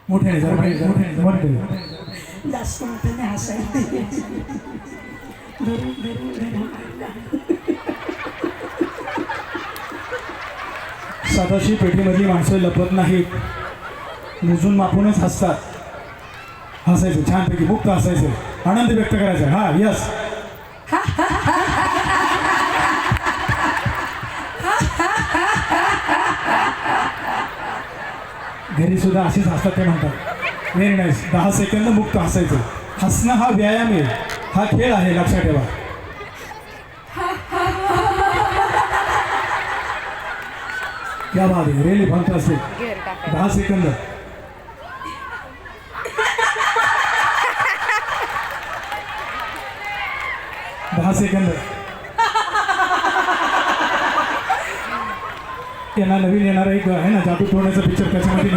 मोठ्याने जरा मोठ्याने जास्त मोठ्याने हसायला सदाशी पेटीमधली माणसं लपत नाहीत, मोजून मापूनच हसतात. हसायचं छानपैकी, मुक्त हसायचं, आनंद व्यक्त करायचा. हा यस, घरी सुद्धा असेच हसतात ते म्हणतात. Very nice. 10 सेकंद मुक्त हसायचं. हसणं हा व्यायाम आहे, हा खेळ आहे, लक्षात ठेवा. क्या बात आहे, रेली फंटास्टिक. 10 सेकंद. यांना नवीन येणारा एक आहे ना, जादू तोडण्याचा पिक्चर, त्याच्यामध्ये